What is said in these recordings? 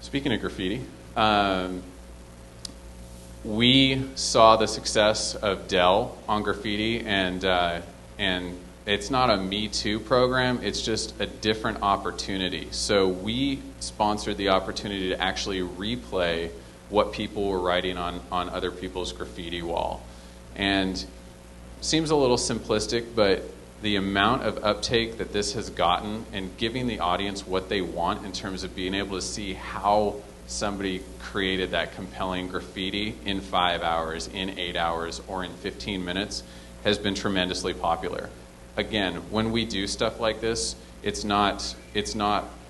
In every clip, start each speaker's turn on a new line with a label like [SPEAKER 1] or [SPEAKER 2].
[SPEAKER 1] Speaking of graffiti, we saw the success of Dell on graffiti, and it's not a Me Too program, it's just a different opportunity. So we sponsored the opportunity to actually replay what people were writing on other people's graffiti wall. And seems a little simplistic, but the amount of uptake that this has gotten and giving the audience what they want in terms of being able to see how somebody created that compelling graffiti in 5 hours, in 8 hours, or in 15 minutes has been tremendously popular. Again, when we do stuff like this, it's not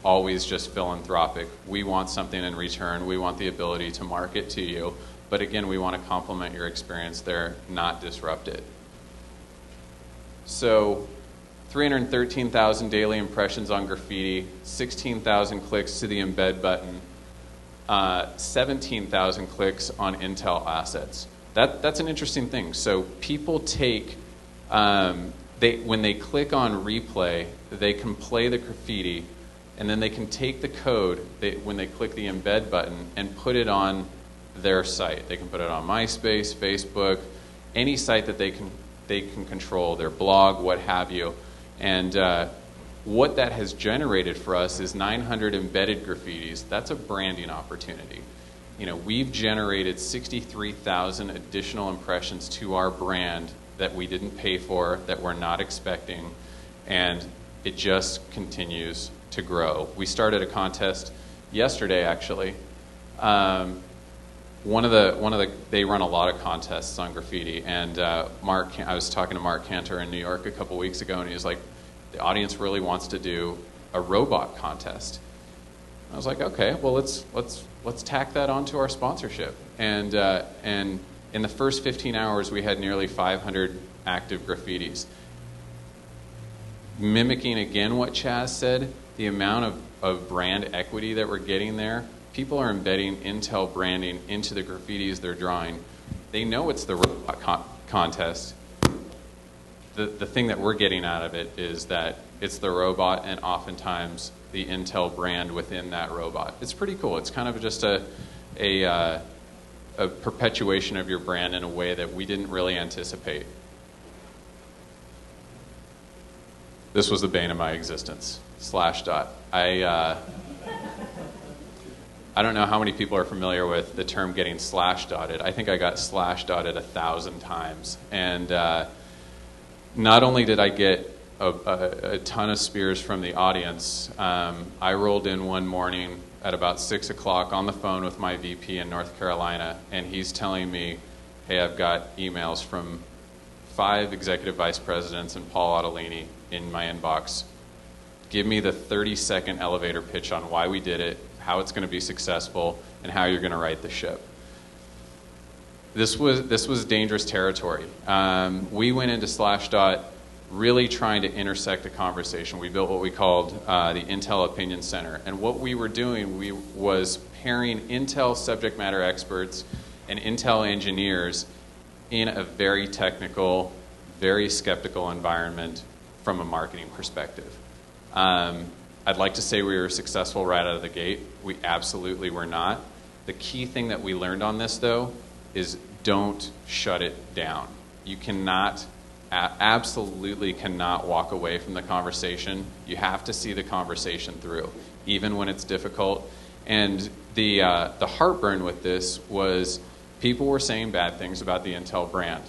[SPEAKER 1] always just philanthropic. We want something in return. We want the ability to market to you. But again, we want to complement your experience there, not disrupt it. So 313,000 daily impressions on graffiti, 16,000 clicks to the embed button, 17,000 clicks on Intel assets. That's an interesting thing. So people take, when they click on replay, they can play the graffiti, and then they can take the code when they click the embed button and put it on their site. They can put it on MySpace, Facebook, any site that they can control, their blog, what have you. And what that has generated for us is 900 embedded graffitis. That's a branding opportunity. You know, we've generated 63,000 additional impressions to our brand that we didn't pay for, that we're not expecting, and it just continues to grow. We started a contest yesterday, actually. They run a lot of contests on graffiti, and I was talking to Mark Cantor in New York a couple weeks ago, and he was like, the audience really wants to do a robot contest. I was like, okay, well let's tack that onto our sponsorship. And in the first 15 hours, we had nearly 500 active graffitis. Mimicking again what Chaz said, the amount of brand equity that we're getting there. People are embedding Intel branding into the graffitis they're drawing. They know it's the robot contest. The thing that we're getting out of it is that it's the robot and oftentimes the Intel brand within that robot. It's pretty cool. It's kind of just a perpetuation of your brand in a way that we didn't really anticipate. This was the bane of my existence. Slashdot. I don't know how many people are familiar with the term getting slashdotted. I think I got slashdotted 1,000 times. And not only did I get a ton of spears from the audience, I rolled in one morning at about 6 o'clock on the phone with my VP in North Carolina, and he's telling me, hey, I've got emails from 5 executive vice presidents and Paul Ottolini in my inbox. Give me the 30-second elevator pitch on why we did it, how it's going to be successful, and how you're going to right the ship. This was dangerous territory. We went into Slashdot really trying to intersect the conversation. We built what we called the Intel Opinion Center. And what we were doing was pairing Intel subject matter experts and Intel engineers in a very technical, very skeptical environment from a marketing perspective. I'd like to say we were successful right out of the gate. We absolutely were not. The key thing that we learned on this, though, is don't shut it down. You cannot, absolutely cannot walk away from the conversation. You have to see the conversation through, even when it's difficult. And the heartburn with this was people were saying bad things about the Intel brand.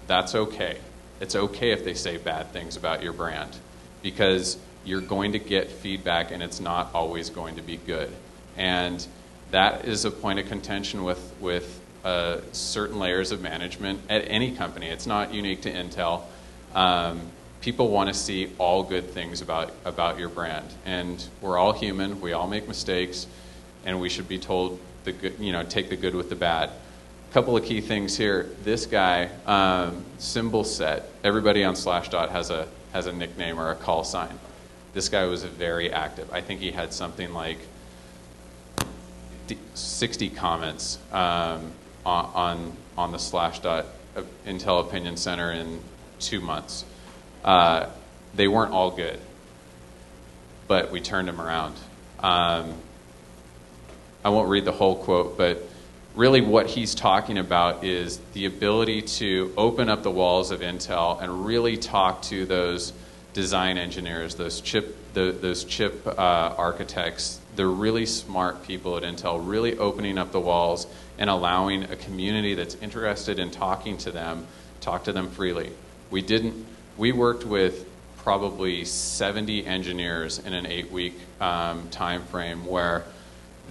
[SPEAKER 1] That's okay. It's okay if they say bad things about your brand, because you're going to get feedback and it's not always going to be good. And that is a point of contention with certain layers of management at any company. It's not unique to Intel. People want to see all good things about your brand. And we're all human, we all make mistakes, and we should be told the good, take the good with the bad. A couple of key things here. This guy, Symbol Set, everybody on Slashdot has a nickname or a call sign. This guy was very active. I think he had something like 60 comments on the Slashdot Intel Opinion Center in 2 months. They weren't all good, but we turned them around. I won't read the whole quote, but really what he's talking about is the ability to open up the walls of Intel and really talk to those design engineers, those chip architects, the really smart people at Intel, really opening up the walls and allowing a community that's interested in talking to them, talk to them freely. We worked with probably 70 engineers in an 8-week time frame where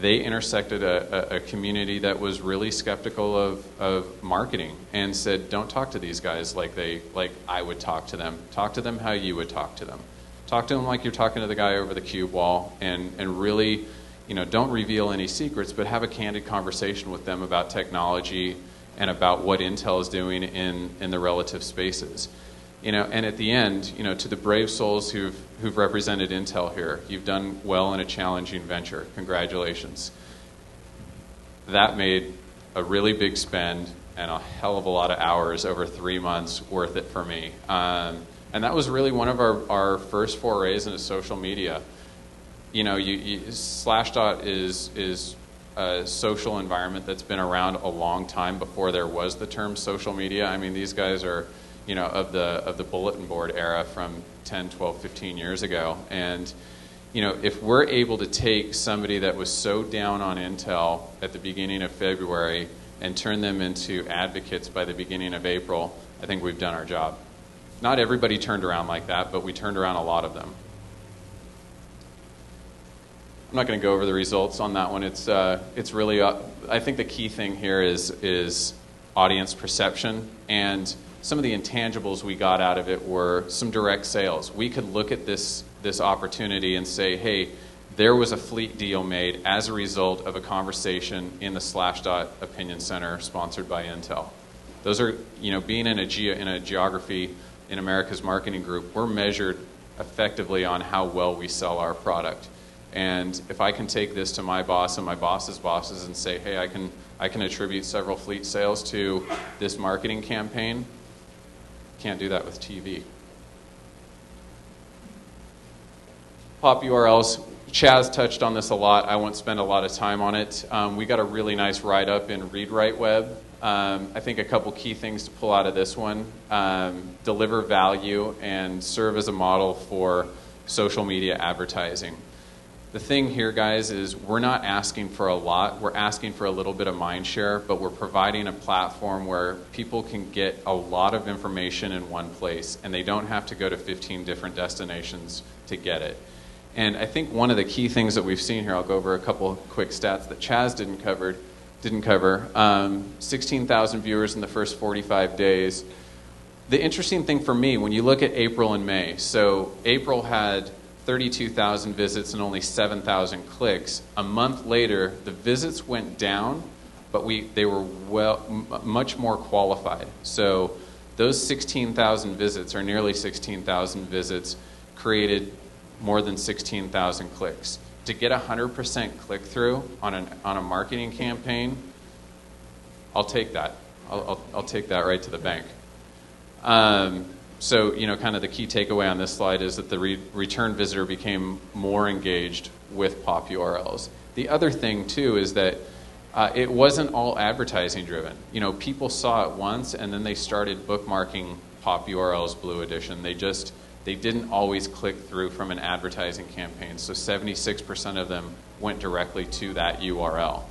[SPEAKER 1] they intersected a community that was really skeptical of marketing and said, don't talk to these guys like I would talk to them. Talk to them how you would talk to them. Talk to them like you're talking to the guy over the cube wall, and really, don't reveal any secrets, but have a candid conversation with them about technology and about what Intel is doing in the relative spaces. And at the end, to the brave souls who've represented Intel here, you've done well in a challenging venture. Congratulations. That made a really big spend and a hell of a lot of hours over 3 months worth it for me. And that was really one of our first forays into social media. Slashdot is a social environment that's been around a long time before there was the term social media. I mean, these guys are of the bulletin board era from 10, 12, 15 years ago. And, if we're able to take somebody that was so down on Intel at the beginning of February and turn them into advocates by the beginning of April, I think we've done our job. Not everybody turned around like that, but we turned around a lot of them. I'm not going to go over the results on that one. It's really, I think the key thing here is audience perception, and some of the intangibles we got out of it were some direct sales. We could look at this opportunity and say, hey, there was a fleet deal made as a result of a conversation in the Slashdot Opinion Center sponsored by Intel. Those are, being in a geography in America's marketing group, we're measured effectively on how well we sell our product. And if I can take this to my boss and my boss's bosses and say, hey, I can attribute several fleet sales to this marketing campaign, can't do that with TV. Pop URLs, Chaz touched on this a lot. I won't spend a lot of time on it. We got a really nice write-up in ReadWriteWeb. I think a couple key things to pull out of this one. Deliver value and serve as a model for social media advertising. The thing here, guys, is we're not asking for a lot. We're asking for a little bit of mind share, but we're providing a platform where people can get a lot of information in one place, and they don't have to go to 15 different destinations to get it. And I think one of the key things that we've seen here, I'll go over a couple of quick stats that Chaz didn't cover. 16,000 viewers in the first 45 days. The interesting thing for me, when you look at April and May, so April had 32,000 visits and only 7,000 clicks. A month later, the visits went down, but they were much more qualified. So those 16,000 visits, or nearly 16,000 visits, created more than 16,000 clicks. To get 100% click-through on a marketing campaign, I'll take that. I'll take that right to the bank. So, kind of the key takeaway on this slide is that the return visitor became more engaged with pop URLs. The other thing, too, is that it wasn't all advertising driven. People saw it once, and then they started bookmarking pop URLs Blue Edition. They didn't always click through from an advertising campaign, so 76% of them went directly to that URL.